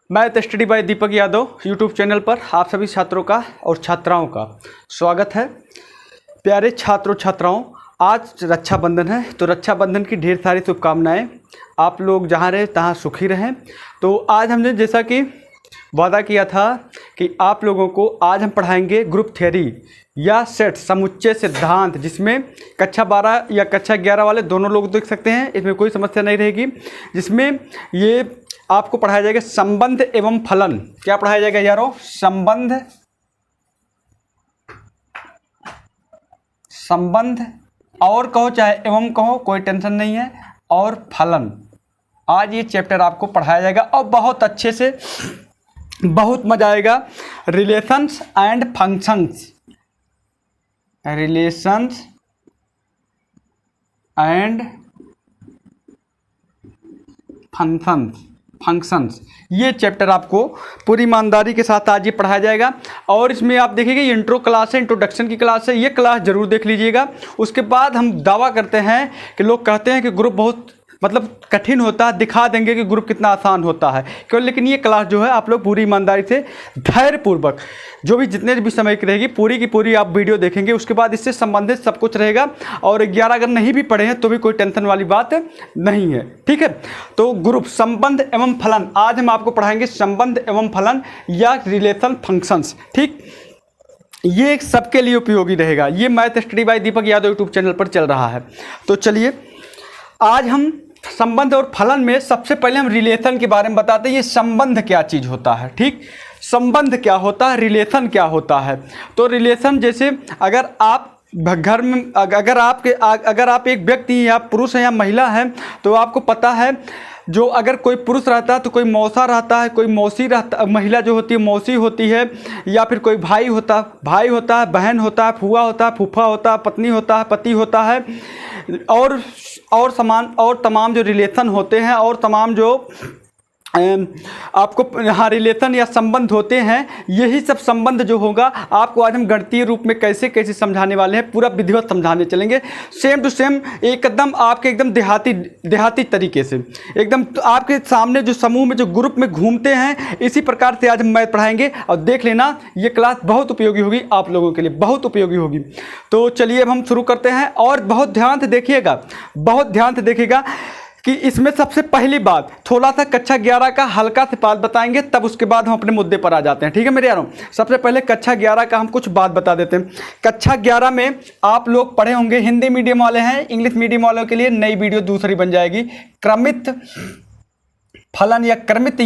Math study bye Deepak Yadav YouTube channel पर आप सभी छात्रों का और छात्राओं का स्वागत है। प्यारे छात्रों छात्राओं, आज रक्षाबंधन है तो रक्षाबंधन की ढेर सारी शुभकामनाएं। आप लोग जहां रहे तहां सुखी रहें। तो आज हमने जैसा कि वादा किया था कि आप लोगों को आज हम पढ़ाएंगे ग्रुप थ्योरी या सेट समुच्चय सिद्धांत, जिसमें कक्षा 12 या कक्षा 11 वाले दोनों लोग देख सकते हैं, इसमें कोई समस्या नहीं रहेगी। जिसमें ये आपको पढ़ाया जाएगा संबंध एवं फलन। क्या पढ़ाया जाएगा यारों? संबंध और कहो चाहे एवं कहो, कोई टेंशन नहीं है, और फलन। आज ये चैप्टर आपको पढ़ाया जाएगा और बहुत अच्छे से, बहुत मजा आएगा। Relations and functions, relations and functions, ये चैप्टर आपको पूरी ईमानदारी के साथ आज ये पढ़ाया जाएगा। और इसमें आप देखिएगा ये इंट्रो क्लास है, इंट्रोडक्शन की क्लास है, ये क्लास जरूर देख लीजिएगा। उसके बाद हम दावा करते हैं कि लोग कहते हैं कि ग्रुप बहुत कठिन होता है, दिखा देंगे कि ग्रुप कितना आसान होता है क्यों। लेकिन ये क्लास जो है आप लोग पूरी ईमानदारी से धैर्यपूर्वक जो भी जितने भी समय की रहेगी पूरी की पूरी आप वीडियो देखेंगे। उसके बाद इससे संबंधित सब कुछ रहेगा। और 11 अगर नहीं भी पढ़े हैं तो भी कोई टेंशन वाली बात नहीं है, ठीक है। तो ग्रुप संबंध एवं फलन, आज हम आपको पढ़ाएंगे संबंध एवं फलन या रिलेशन फंक्शंस, ठीक। ये सबके लिए उपयोगी रहेगा। ये math study bye Deepak Yadav YouTube channel पर चल रहा है। तो चलिए आज हम संबंध और फलन में सबसे पहले हम रिलेशन के बारे में बताते हैं। ये संबंध क्या चीज़ होता है, ठीक। संबंध क्या होता है, रिलेशन क्या होता है। तो रिलेशन जैसे अगर आप घर में अगर आप एक व्यक्ति या पुरुष हैं या महिला हैं तो आपको पता है, जो अगर कोई पुरुष रहता है तो कोई मौसा रहता है, कोई मौसी रहता, महिला जो होती है मौसी होती है, या फिर कोई भाई होता है, बहन होता है, फूआ होता है, फूफा होता है, पत्नी होता है, पति होता है, और तमाम जो रिलेशन होते हैं और तमाम जो आपको हाँ रिलेशन या संबंध होते हैं। यही सब संबंध जो होगा आपको आज हम गणितीय रूप में कैसे कैसे समझाने वाले हैं, पूरा विधिवत समझाने चलेंगे, सेम टू सेम, एकदम आपके एकदम देहाती तरीके से, एकदम आपके सामने जो समूह में जो ग्रुप में घूमते हैं, इसी प्रकार से आज हम मैथ पढ़ाएंगे। और देख लेना ये क्लास बहुत उपयोगी होगी, आप लोगों के लिए बहुत उपयोगी होगी। तो चलिए अब हम शुरू करते हैं। और बहुत ध्यान से देखिएगा कि इसमें सबसे पहली बात थोड़ा सा कक्षा 11 का हल्का से बात बताएंगे, तब उसके बाद हम अपने मुद्दे पर आ जाते हैं, ठीक है मेरे यारों। सबसे पहले कक्षा 11 का हम कुछ बात बता देते हैं। कक्षा 11 में आप लोग पढ़े होंगे, हिंदी मीडियम वाले हैं, इंग्लिश मीडियम वालों के लिए नई वीडियो दूसरी बन जाएगी, क्रमित फलन या क्रमित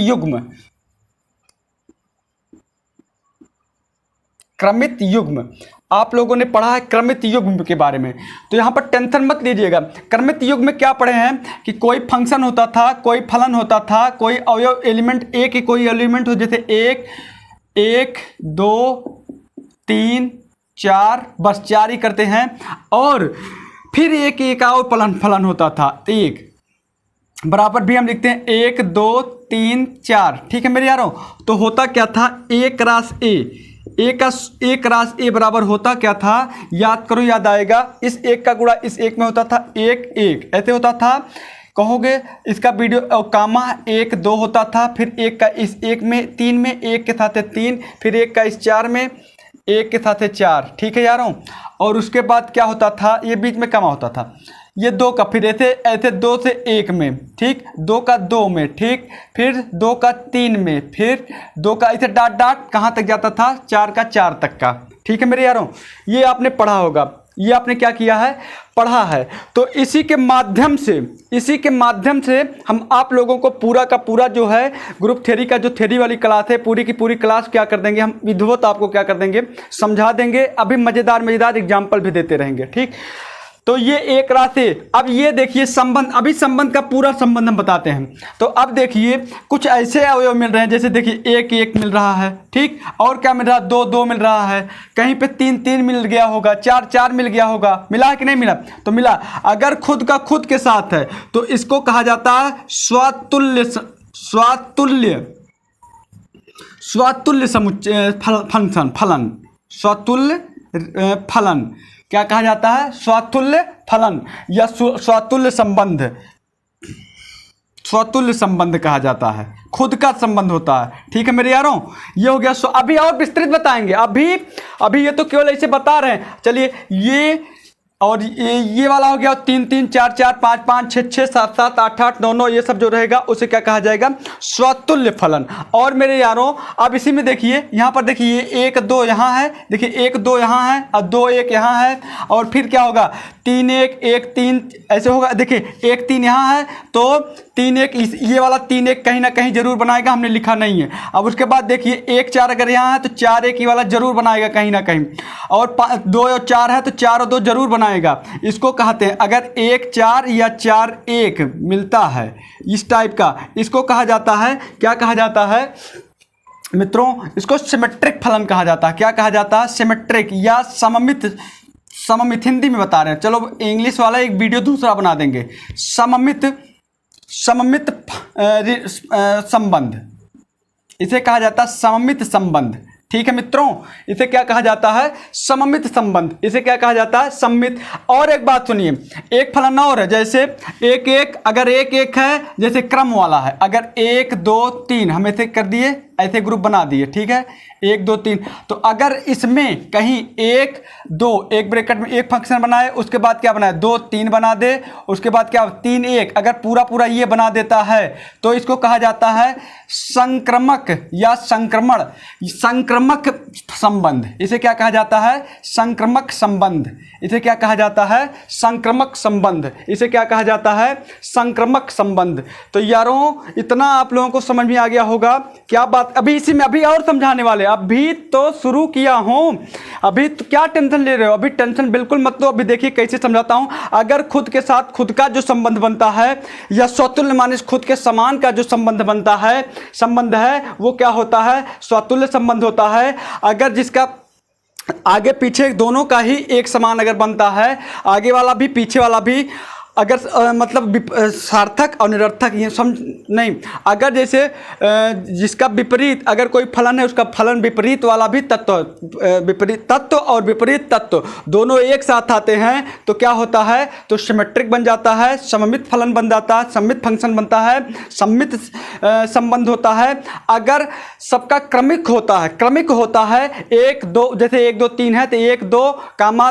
युग्म। आप लोगों ने पढ़ा है क्रमित युग्म के बारे में, तो यहाँ पर टेंशन मत लीजिएगा। क्रमित युग्म में क्या पढ़े हैं कि कोई फंक्शन होता था, कोई फलन होता था, कोई अवयव एलिमेंट एक ही कोई एलिमेंट हो, जैसे 1 2 3 4, बस 4 ही करते हैं। और फिर एक और फलन होता था, एक बराबर भी हम लिखते हैं 1 2 3 4, ठीक है मेरे यारों। तो होता क्या था, एक रास एक रास ए बराबर होता क्या था, याद करो, याद आएगा। इस एक का गुणा इस एक में होता था 1 ऐसे होता था। कहोगे इसका वीडियो कामा 1 2 होता था, फिर एक का इस एक में 3 में, एक के साथ 3, फिर एक का इस 4 में, एक के साथ 4, ठीक है यारों। और उसके बाद क्या होता था, ये बीच में कामा होता था, ये 2 का, फिर ऐसे 2 से 1 में, ठीक, 2 का 2 में, ठीक, फिर 2 का 3 में, फिर 2 का ऐसे डाट कहाँ तक जाता था, 4 का 4 तक का, ठीक है मेरे यारों। ये आपने पढ़ा होगा, ये आपने क्या किया है, पढ़ा है। तो इसी के माध्यम से हम आप लोगों को पूरा का पूरा जो है ग्रुप थ्योरी का जो थ्योरी वाली क्लास है, पूरी की पूरी क्लास क्या कर देंगे हम, विधिवत आपको क्या कर देंगे, समझा देंगे। अभी मज़ेदार एग्जाम्पल भी देते रहेंगे, ठीक। तो ये एक राशि, अब ये देखिए संबंध, अभी संबंध का पूरा संबंध हम बताते हैं। तो अब देखिए कुछ ऐसे अवयव मिल रहे हैं, जैसे देखिए 1 मिल रहा है, ठीक, और क्या मिल रहा है, 2 मिल रहा है, कहीं पे 3 मिल गया होगा, 4 मिल गया होगा, मिला है कि नहीं मिला, तो मिला। अगर खुद का खुद के साथ है तो इसको कहा जाता है स्वतुल्य समुच्चय फलन, स्वतुल्य फलन क्या कहा जाता है, स्वतुल्य फलन या स्वतुल्य संबंध। स्वतुल्य संबंध कहा जाता है, खुद का संबंध होता है। ठीक है मेरे यारों, ये हो गया। अभी और विस्तृत बताएंगे, अभी ये तो केवल ऐसे बता रहे हैं। चलिए ये और ये वाला हो गया 3 3 4 4 5 5 6 6 7 7 8 8 9 9, ये सब जो रहेगा उसे क्या कहा जाएगा, स्वतुल्य फलन। और मेरे यारों अब इसी में देखिए, यहाँ पर देखिए 1 2 यहाँ है, देखिए 1 2 यहाँ है और 2 1 यहाँ है, और फिर क्या होगा 3 1 1 3 ऐसे होगा। देखिए 1 3 यहाँ है तो 3 1, ये वाला 3 1 कहीं ना कहीं जरूर बनाएगा, हमने लिखा नहीं है। अब उसके बाद देखिए 1 4 अगर यहाँ है तो 4 1 ये वाला जरूर बनाएगा कहीं ना कहीं, और 2 और 4 है तो 4 और 2 जरूर बनाएगा। इसको कहते हैं, अगर 1 4 या 4 1 मिलता है इस टाइप का, इसको कहा जाता है, क्या कहा जाता है मित्रों, इसको सिमेट्रिक फलन कहा जाता है। क्या कहा जाता है, सिमेट्रिक या सममित। सममित हिंदी में बता रहे हैं, चलो इंग्लिश वाला एक वीडियो दूसरा बना देंगे। सममित संबंध, इसे कहा जाता है सममित संबंध। ठीक है मित्रों, इसे क्या कहा जाता है, सममित संबंध। इसे क्या कहा जाता है, सममित। और एक बात सुनिए, एक फलन और है, जैसे 1 1, अगर 1 1 है जैसे क्रम वाला है, अगर 1 2 3 हम ऐसे कर दिए, ऐसे ग्रुप बना दिए, ठीक है 1 2 3, तो अगर इसमें कहीं 1 2 एक ब्रैकेट में एक फंक्शन बनाए, उसके बाद क्या बनाए 2 3 बना दे, उसके बाद क्या 3 1, अगर पूरा पूरा ये बना देता है तो इसको कहा जाता है संक्रमक या संक्रमक संबंध। इसे क्या कहा जाता है, संक्रमक संबंध। इसे क्या कहा जाता है, संक्रमक संबंध। इसे क्या कहा जाता है, संक्रमक संबंध। तो यारों इतना आप लोगों को समझ में आ गया होगा। क्या बात, अभी इसी में अभी और समझाने वाले, अभी तो शुरू किया हूं, अभी तो क्या टेंशन ले रहे हो, अभी टेंशन बिल्कुल मत लो। अभी देखिए कैसे समझाता हूं। अगर खुद के साथ खुद का जो संबंध बनता है, या स्वतुल्य माने खुद के समान का जो संबंध बनता है, संबंध है, वो क्या होता है, स्वतुल्य संबंध होता है। अगर जिसका आगे पीछे दोनों का ही एक समान अगर बनता है, आगे वाला भी पीछे वाला भी, अगर मतलब सार्थक और निरर्थक, ये समझ नहीं, अगर जैसे जिसका विपरीत अगर कोई फलन है, उसका फलन विपरीत वाला भी तत्व, विपरीत तत्व और विपरीत तत्व दोनों एक साथ आते हैं तो क्या होता है, तो सिमेट्रिक बन जाता है, सममित फलन बन जाता है, सममित फंक्शन बनता है, सममित संबंध होता है। अगर सबका क्रमिक होता है, क्रमिक होता है 1 2, जैसे 1 2 3 है तो 1 2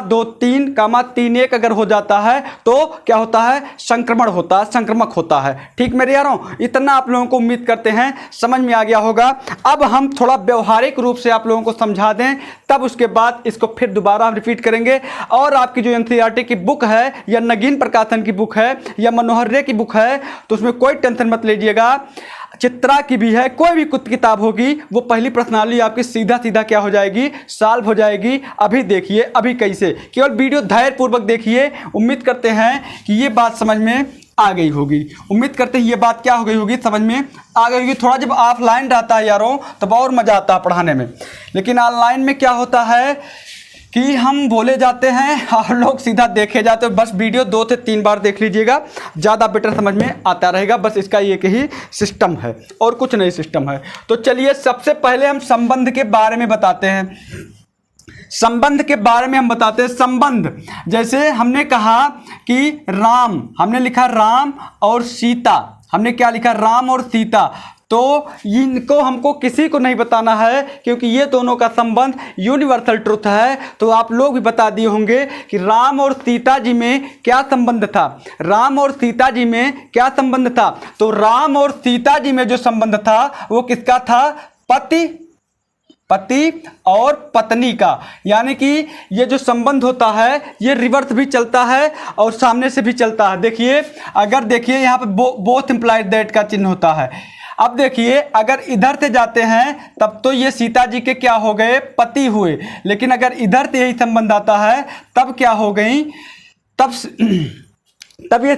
2 3 3 1 अगर हो जाता है तो क्या होता है, संक्रमण होता है, संक्रमक होता है। ठीक मेरे यारों, इतना आप लोगों को उम्मीद करते हैं समझ में आ गया होगा। अब हम थोड़ा व्यवहारिक रूप से आप लोगों को समझा दें, तब उसके बाद इसको फिर दोबारा हम रिपीट करेंगे। और आपकी जो एनसीईआरटी की बुक है, या नगीन प्रकाशन की बुक है, या मनोहर्य की बुक है, तो उसमें कोई टेंशन मत लीजिएगा। चित्रा की भी है, कोई भी किताब होगी, वो पहली प्रश्नावली आपकी सीधा सीधा क्या हो जाएगी, सॉल्व हो जाएगी। अभी देखिए अभी कैसे, केवल वीडियो धैर्य पूर्वक देखिए। उम्मीद करते हैं कि ये बात समझ में आ गई होगी, उम्मीद करते हैं ये बात क्या हो गई होगी, समझ में आ गई होगी। थोड़ा जब ऑफलाइन रहता है यारों तब और मज़ा आता है पढ़ाने में, लेकिन ऑनलाइन में क्या होता है कि हम बोले जाते हैं और लोग सीधा देखे जाते हैं। बस वीडियो 2 से 3 बार देख लीजिएगा, ज़्यादा बेटर समझ में आता रहेगा। बस इसका एक ही सिस्टम है और कुछ नहीं सिस्टम है। तो चलिए सबसे पहले हम संबंध के बारे में बताते हैं। संबंध के बारे में हम बताते हैं। संबंध, जैसे हमने कहा कि राम, हमने लिखा राम और सीता, हमने क्या लिखा, राम और सीता। तो इनको हमको किसी को नहीं बताना है, क्योंकि ये दोनों का संबंध यूनिवर्सल ट्रुथ है। तो आप लोग भी बता दिए होंगे कि राम और सीता जी में क्या संबंध था, राम और सीता जी में क्या संबंध था। तो राम और सीता जी में जो संबंध था वो किसका था, पति और पत्नी का। यानी कि ये जो संबंध होता है ये रिवर्स भी चलता है और सामने से भी चलता है। देखिए, अगर देखिए यहाँ पे बोथ इंप्लाइड दैट का चिन्ह होता है। अब देखिए अगर इधर से जाते हैं तब तो ये सीता जी के क्या हो गए, पति हुए। लेकिन अगर इधर से यही संबंध आता है तब क्या हो गई, तब ये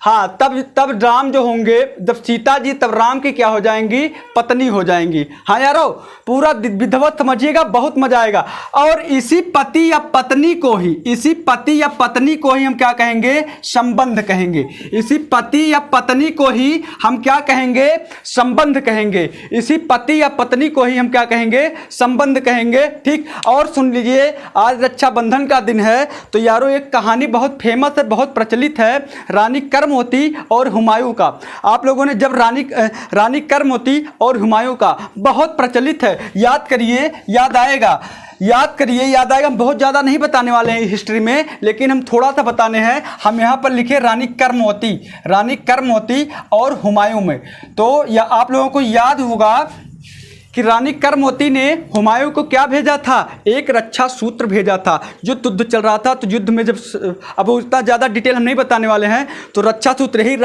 हाँ तब राम जो होंगे, जब सीता जी तब राम की क्या हो जाएंगी, पत्नी हो जाएंगी। हाँ यारो, पूरा विधिवत समझिएगा, बहुत मजा आएगा। और इसी पति या पत्नी को ही, इसी पति या पत्नी को ही हम क्या कहेंगे, संबंध कहेंगे। इसी पति या पत्नी को ही हम क्या कहेंगे, संबंध कहेंगे। इसी पति या पत्नी को ही हम क्या कहेंगे, संबंध कहेंगे। ठीक, और सुन लीजिए, आज रक्षाबंधन का दिन है। तो यारो एक कहानी बहुत फेमस है, बहुत प्रचलित है, रानी कर्मवती और हुमायूं का। आप लोगों ने जब रानी कर्मवती और हुमायूं का बहुत प्रचलित है, याद करिए, याद आएगा, याद करिए, याद आएगा। हम बहुत ज़्यादा नहीं बताने वाले हैं हिस्ट्री में, लेकिन हम थोड़ा सा बताने हैं। हम यहाँ पर लिखे रानी कर्मवती और हुमायूं में। तो या आप लोगों को याद होगा कि रानी कर्मवती ने हुमायूं को क्या भेजा था, एक रक्षा सूत्र भेजा था। युद्ध चल रहा था, तो युद्ध में जब, अब उतना ज़्यादा डिटेल हम नहीं बताने वाले हैं, तो रक्षा सूत्र ही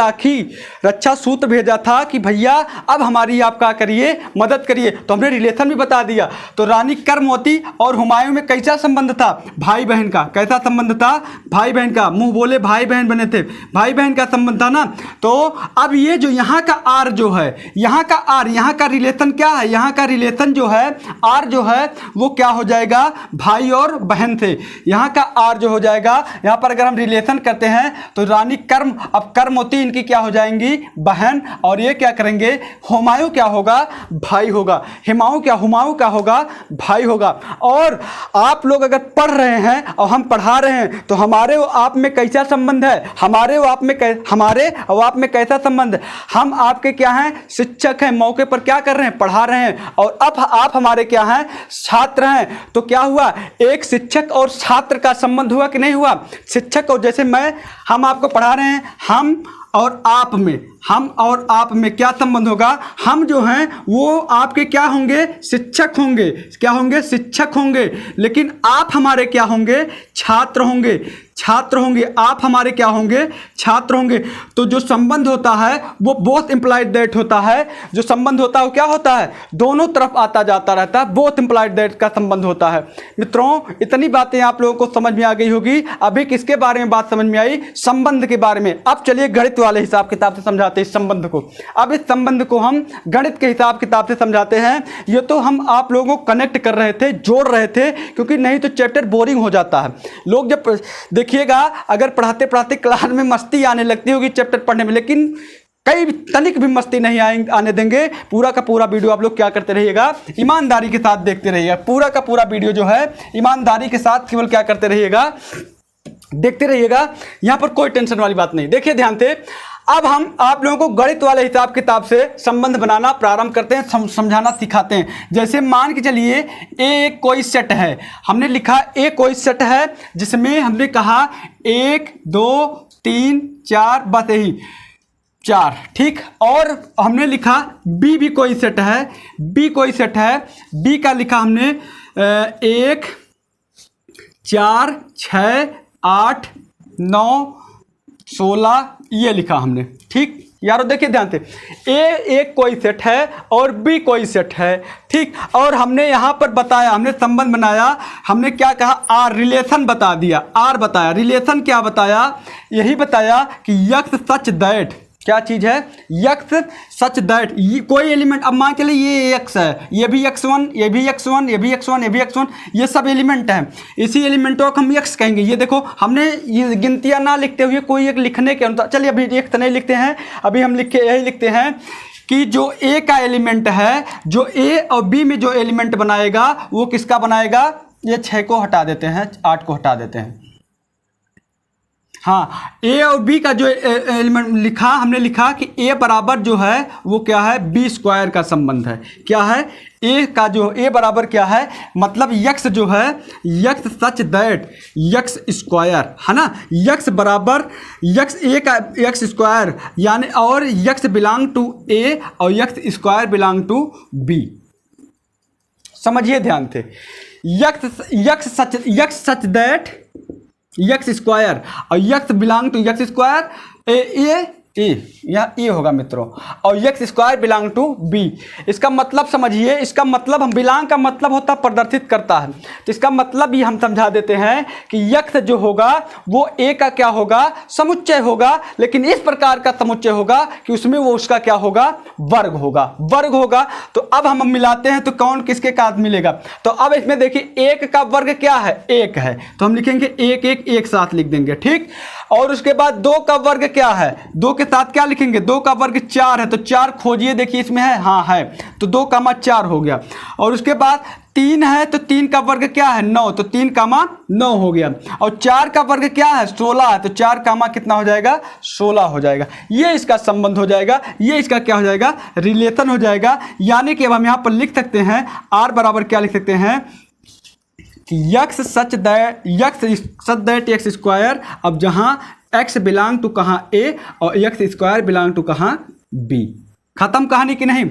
रक्षा सूत्र भेजा था कि भैया अब हमारी आप क्या करिए, मदद करिए। तो हमने रिलेशन भी बता दिया। तो रानी कर्मवती और हुमायूं में कैसा संबंध था, भाई बहन का। कैसा संबंध था, भाई बहन का, मुंह बोले भाई बहन बने थे, भाई बहन का संबंध था ना। तो अब ये जो यहाँ का आर जो है, यहाँ का आर, यहाँ का रिलेशन क्या है, यहाँ का रिलेशन जो है आर जो है वो क्या हो जाएगा, भाई और बहन से। यहां का आर जो हो जाएगा, यहां पर अगर हम रिलेशन करते हैं तो रानी अब कर्मवती इनकी क्या हो जाएंगी, बहन, और ये क्या करेंगे, हुमायूं क्या होगा, भाई होगा। हुमायूं क्या होगा, भाई होगा। और आप लोग अगर पढ़ रहे हैं और हम पढ़ा रहे हैं तो हमारे और आप में कैसा संबंध है, हमारे और आप में कैसा संबंध है। हम आपके क्या हैं, शिक्षक हैं, मौके पर क्या कर रहे हैं, पढ़ा रहे हैं, और अब आप हमारे क्या हैं, छात्र हैं। तो क्या हुआ, एक शिक्षक और छात्र का संबंध हुआ कि नहीं हुआ। शिक्षक और जैसे हम आपको पढ़ा रहे हैं, हम और आप में क्या संबंध होगा, हम जो हैं वो आपके क्या होंगे, शिक्षक होंगे। क्या होंगे, शिक्षक होंगे। लेकिन आप हमारे क्या होंगे, छात्र होंगे। आप हमारे क्या होंगे, छात्र होंगे। तो जो संबंध होता है वो बोथ इम्प्लाइड दैट होता है। जो संबंध होता है वो क्या होता है, दोनों तरफ आता जाता रहता है, बोथ इम्प्लाइड दैट का संबंध होता है। मित्रों, इतनी बातें आप लोगों को समझ में आ गई होगी। अभी किसके बारे में बात समझ में आई, संबंध के बारे में। अब चलिए गणित वाले हिसाब किताब से समझाते हैं इस संबंध को। अब इस संबंध को हम गणित के हिसाब किताब से समझाते हैं। ये तो हम आप लोगों को कनेक्ट कर रहे थे, जोड़ रहे थे, क्योंकि नहीं तो चैप्टर बोरिंग हो जाता है। लोग जब देखिएगा, अगर पढ़ाते पढ़ाते क्लास में मस्ती आने लगती होगी चैप्टर पढ़ने में, लेकिन कई तनिक भी मस्ती नहीं आने देंगे। पूरा का पूरा वीडियो आप लोग क्या करते रहिएगा, ईमानदारी के साथ देखते रहिएगा। पूरा का पूरा वीडियो जो है ईमानदारी के साथ केवल क्या करते रहिएगा, देखते रहिएगा। यहां पर कोई टेंशन वाली बात नहीं। देखिए ध्यान से, अब हम आप लोगों को गणित वाले हिसाब किताब से संबंध बनाना प्रारंभ करते हैं, समझाना सिखाते हैं। जैसे मान के चलिए ए एक कोई सेट है, हमने लिखा ए कोई सेट है, जिसमें हमने कहा 1 2 3 4, बस यही 4, ठीक। और हमने लिखा बी भी कोई सेट है, बी का लिखा हमने 1 4 6 8 9 16 ये लिखा हमने, ठीक। यारों देखिए ध्यान से, ए एक कोई सेट है और बी कोई सेट है, ठीक। और हमने यहाँ पर बताया, हमने संबंध बनाया, हमने क्या कहा, आर, रिलेशन बता दिया, आर बताया। रिलेशन क्या बताया, यही बताया कि यक्स सच दैट, क्या चीज़ है, यक्स सच दैट, कोई एलिमेंट, अब मान चलिए ये एक्स है, ये भी x1, ये भी x1, ये भी x1, ये भी x1, ये सब एलिमेंट हैं। इसी एलिमेंटों को हम x कहेंगे। ये देखो, हमने ये गिनतियाँ ना लिखते हुए कोई एक लिखने के अनुसार, चलिए अभी x नहीं लिखते हैं, अभी हम यही लिखते हैं कि जो a का एलिमेंट है, जो a और b में जो एलिमेंट बनाएगा वो किसका बनाएगा, ये 6 को हटा देते हैं, 8 को हटा देते हैं। हाँ, ए और बी का जो एलिमेंट लिखा, हमने लिखा कि ए बराबर जो है वो क्या है, बी स्क्वायर का संबंध है। क्या है, ए का जो ए बराबर क्या है, मतलब यक्स जो है, x such that x square है ना, यक्स बराबर यक्स ए का यक्स स्क्वायर, यानी और यक्स बिलोंग टू ए और x square belong to b. समझिए ध्यान से, x such that x square और x belong to x square या ए होगा मित्रों, और x square belong to b. इसका मतलब समझिए, इसका मतलब हम बिलोंग का मतलब होता प्रदर्शित करता है, तो इसका मतलब ये हम समझा देते हैं कि यक्स जो होगा वो ए का क्या होगा, समुच्चय होगा, लेकिन इस प्रकार का समुच्चय होगा कि उसमें वो उसका क्या होगा, वर्ग होगा। तो अब हम मिलाते हैं तो कौन किसके साथ मिलेगा, तो अब इसमें देखिए 1 का वर्ग क्या है, 1 है, तो हम लिखेंगे 1 1 एक साथ लिख देंगे, ठीक। और उसके बाद 2 का वर्ग क्या है, 2 के साथ क्या लिखेंगे, 2 का वर्ग 4 है, तो 4 खोजिए, देखिए इसमें है, हाँ है, तो 2 का 4 हो गया। और उसके बाद 3 है तो 3 का वर्ग क्या है 9, तो 3 कामा 9 हो गया। और 4 का वर्ग क्या है 16 है, तो 4 कामा कितना हो जाएगा 16 हो जाएगा। ये इसका संबंध हो जाएगा, ये इसका क्या हो जाएगा रिलेशन हो जाएगा। यानी कि अब हम यहाँ पर लिख सकते हैं r बराबर क्या लिख सकते हैं कि x such that x square. अब जहाँ x बिलोंग टू कहाँ a और एक्स स्क्वायर बिलोंग टू कहाँ b। खत्म कहानी की नहीं।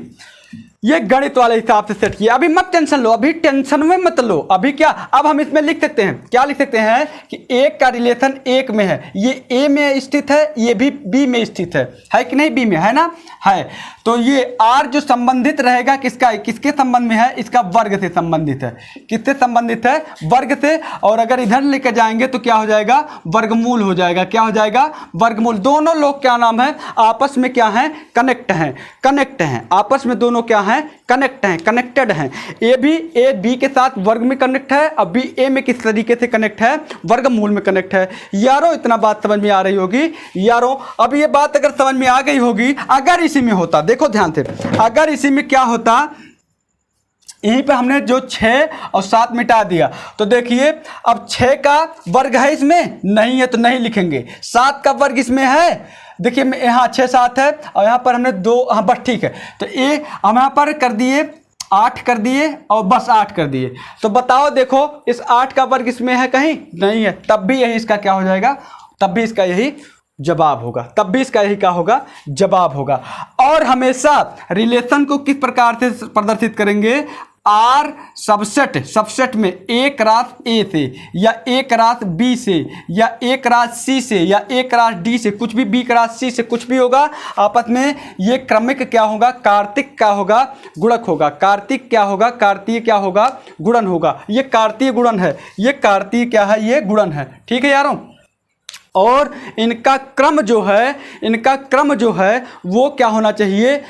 ये गणित वाले हिसाब से सेट किया। अभी मत टेंशन लो, अभी टेंशन में मत लो। अभी क्या अब हम इसमें लिख सकते हैं, क्या लिख सकते हैं कि एक का रिलेशन एक में है, ये ए में स्थित है, ये भी बी में स्थित है कि नहीं, बी में है ना, है। तो ये आर जो संबंधित रहेगा किसका, किसके संबंध में है, इसका वर्ग से संबंधित है। किससे संबंधित है, वर्ग से। और अगर इधर लेकर जाएंगे तो क्या हो जाएगा वर्गमूल हो जाएगा। क्या हो जाएगा वर्गमूल। दोनों लोग क्या नाम है आपस में क्या है कनेक्ट हैं आपस में, दोनों क्या है कनेक्ट हैं, कनेक्टेड हैं। ए बी के साथ वर्ग में कनेक्ट है, अब बी ए में किस तरीके से कनेक्ट है वर्गमूल में कनेक्ट है। यारों इतना बात समझ में आ रही होगी यारों। अब ये बात अगर समझ में आ गई होगी, अगर इसी में होता, देखो ध्यान से, अगर इसी में क्या होता, यहीं पे हमने जो 6 और 7 मिटा दिया, तो देखिए अब 6 का वर्ग है इसमें नहीं है तो नहीं लिखेंगे, 7 का वर्ग इसमें है, देखिए यहाँ 6 7 है और यहाँ पर हमने 2, हाँ बस ठीक है। तो ये हम यहाँ पर कर दिए 8 कर दिए और बस 8 कर दिए। तो बताओ देखो इस 8 का वर्ग इसमें है कहीं नहीं है, तब भी यही इसका क्या हो जाएगा, तब भी इसका यही जवाब होगा, तब भी इसका यही क्या होगा जवाब होगा। और हमेशा रिलेशन को किस प्रकार से प्रदर्शित करेंगे, आर सबसेट में एक क्रास ए से या एक क्रास बी से या एक क्रास सी से या एक क्रास डी से, कुछ भी बी क्रास सी से कुछ भी होगा आपस में, ये क्रमिक क्या होगा कार्तिक क्या होगा गुणक होगा, कार्तिक क्या होगा कार्तीय क्या होगा गुणन होगा। ये कार्तीय गुणन है, ये कार्तीय क्या है ये गुणन है, ठीक है यारों। और इनका क्रम जो है वो क्या होना चाहिए,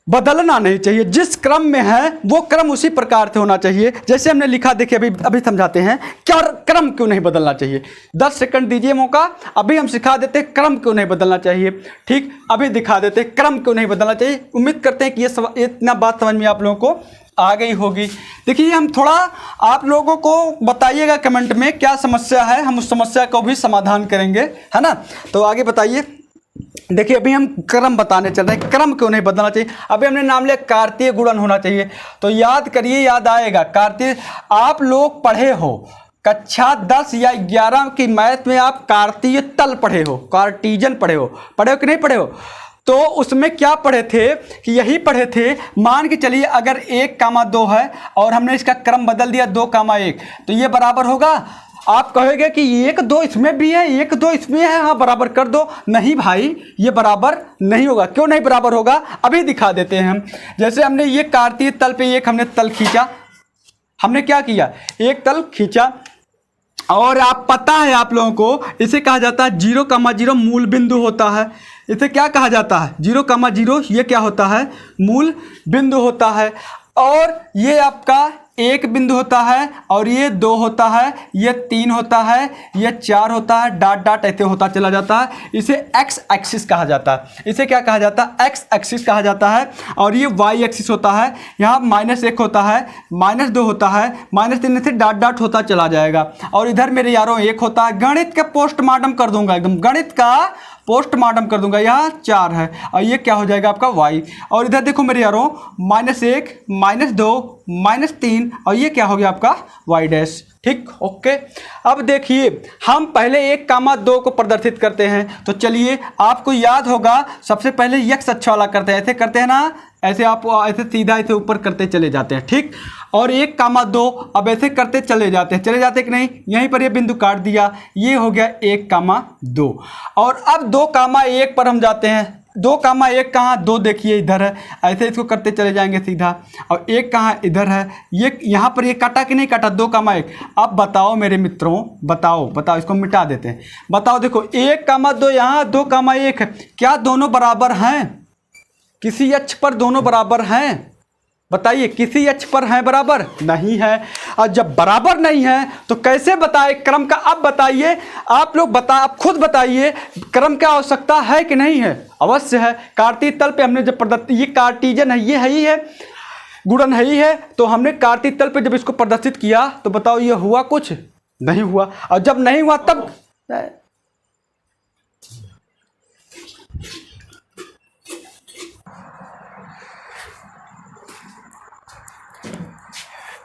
बदलना नहीं चाहिए। जिस क्रम में है वो क्रम उसी प्रकार से होना चाहिए जैसे हमने लिखा। देखिए अभी समझाते हैं क्या क्रम क्यों नहीं बदलना चाहिए। 10 सेकंड दीजिए मौका, अभी हम सिखा देते हैं क्रम क्यों नहीं बदलना चाहिए। ठीक, अभी दिखा देते हैं क्रम क्यों नहीं बदलना चाहिए। उम्मीद करते हैं कि ये इतना बात समझ में आप लोगों को आ गई होगी। देखिए हम थोड़ा आप लोगों को बताइएगा कमेंट में क्या समस्या है, हम उस समस्या को भी समाधान करेंगे, है ना। तो आगे बताइए। देखिए अभी हम क्रम बताने चल रहे हैं, क्रम क्यों नहीं बदलना चाहिए। अभी हमने नाम लिया कार्तीय गुणन होना चाहिए, तो याद करिए, याद आएगा कार्तीय। आप लोग पढ़े हो कक्षा 10 या 11 की मैथ में, आप कार्तीय तल पढ़े हो, कार्टीजन पढ़े हो कि नहीं पढ़े हो। तो उसमें क्या पढ़े थे कि यही पढ़े थे, मान के चलिए अगर 1,2 है और हमने इसका क्रम बदल दिया 2,1, तो ये बराबर होगा। आप कहोगे कि 1,2 इसमें भी है 1,2 इसमें है, हाँ बराबर कर दो। नहीं भाई, ये बराबर नहीं होगा। क्यों नहीं बराबर होगा, अभी दिखा देते हैं हम। जैसे हमने ये कार्तीय तल पे एक हमने तल खींचा, हमने क्या किया एक तल खींचा, और आप पता है आप लोगों को इसे कहा जाता है 0,0 मूल बिंदु होता है। इसे क्या कहा जाता है 0,0, ये क्या होता है मूल बिंदु होता है। और ये आपका 1 बिंदु होता है, और ये 2 होता है, ये 3 होता है, ये 4 होता है, डॉट डॉट ऐसे होता चला जाता है। इसे एक्स एक्सिस कहा जाता है। इसे क्या कहा जाता है एक्स एक्सिस कहा जाता है। और ये वाई एक्सिस होता है, यहाँ -1 होता है, -2 होता है, -3 से डॉट डॉट होता चला जाएगा। और इधर मेरे यारों 1 होता है। गणित का पोस्टमार्टम कर दूंगा, एकदम गणित का पोस्टमार्टम कर दूंगा। यहाँ 4 है और ये क्या हो जाएगा आपका y। और इधर देखो मेरे यारों -1, -2, -3 और ये क्या हो गया आपका y डैश। ठीक, ओके। अब देखिए हम पहले 1,2 को प्रदर्शित करते हैं। तो चलिए आपको याद होगा सबसे पहले यक्स अच्छा वाला करते हैं, ऐसे करते हैं ना, ऐसे आप ऐसे सीधा ऐसे ऊपर करते चले जाते हैं। ठीक, और 1,2 अब ऐसे करते चले जाते हैं कि नहीं, यहीं पर ये बिंदु काट दिया, ये हो गया 1,2। और अब 2,1 पर हम जाते हैं। 2,1 कहाँ, 2 देखिए इधर है, ऐसे इसको करते चले जाएंगे सीधा। और 1 कहाँ इधर है, ये यहाँ पर ये काटा कि नहीं काटा 2,1। अब बताओ मेरे मित्रों, बताओ इसको मिटा देते हैं। बताओ देखो 1,2 यहाँ, 2,1 है, क्या दोनों बराबर हैं? किसी अक्ष पर दोनों बराबर हैं? बताइए, किसी अक्ष पर हैं बराबर? नहीं है। और जब बराबर नहीं है तो कैसे बताए क्रम का? अब बताइए आप लोग, आप खुद बताइए क्रम की आवश्यकता है कि नहीं है? अवश्य है। कार्तीय तल पे हमने जब प्रदत्त, ये कार्टीजन है, ये है ही है। गुणन है ही है, तो हमने कार्तीय तल पे जब इसको प्रदर्शित किया तो बताओ ये हुआ, कुछ नहीं हुआ। और जब नहीं हुआ तब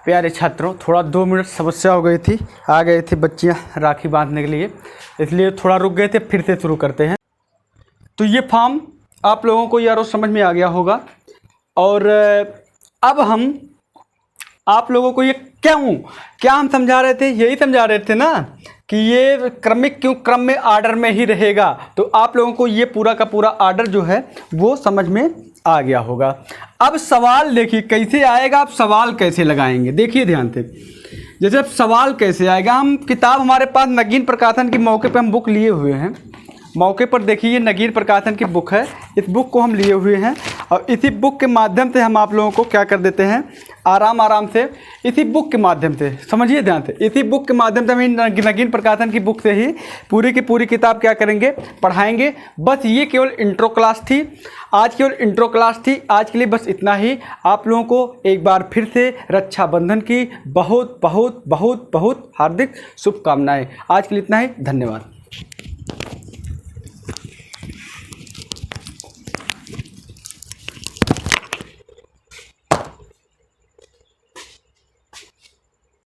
प्यारे छात्रों, थोड़ा 2 मिनट समस्या हो गई थी, आ गए थे बच्चियां राखी बांधने के लिए, इसलिए थोड़ा रुक गए थे। फिर से शुरू करते हैं। तो ये फॉर्म आप लोगों को यारो समझ में आ गया होगा। और अब हम आप लोगों को ये क्या हम समझा रहे थे, यही समझा रहे थे ना कि ये क्रमिक क्यों क्रम में आर्डर में ही रहेगा। तो आप लोगों को ये पूरा का पूरा आर्डर जो है वो समझ में आ गया होगा। अब सवाल देखिए कैसे आएगा, आप सवाल कैसे लगाएंगे, देखिए ध्यान से। जैसे अब सवाल कैसे आएगा, हम किताब हमारे पास नगीन प्रकाशन के मौके पर हम बुक लिए हुए हैं। मौके पर देखिए ये नगीन प्रकाशन की बुक है, इस बुक को हम लिए हुए हैं और इसी बुक के माध्यम से हम आप लोगों को क्या कर देते हैं, आराम से इसी बुक के माध्यम से, समझिए ध्यान से, इसी बुक के माध्यम से हम नगीन प्रकाशन की बुक से ही पूरी की पूरी किताब क्या करेंगे, पढ़ाएंगे। बस ये केवल इंट्रो क्लास थी, आज केवल इंट्रो क्लास थी। आज के लिए बस इतना ही। आप लोगों को एक बार फिर से रक्षाबंधन की बहुत बहुत बहुत बहुत हार्दिक शुभकामनाएं। आज के लिए इतना ही, धन्यवाद।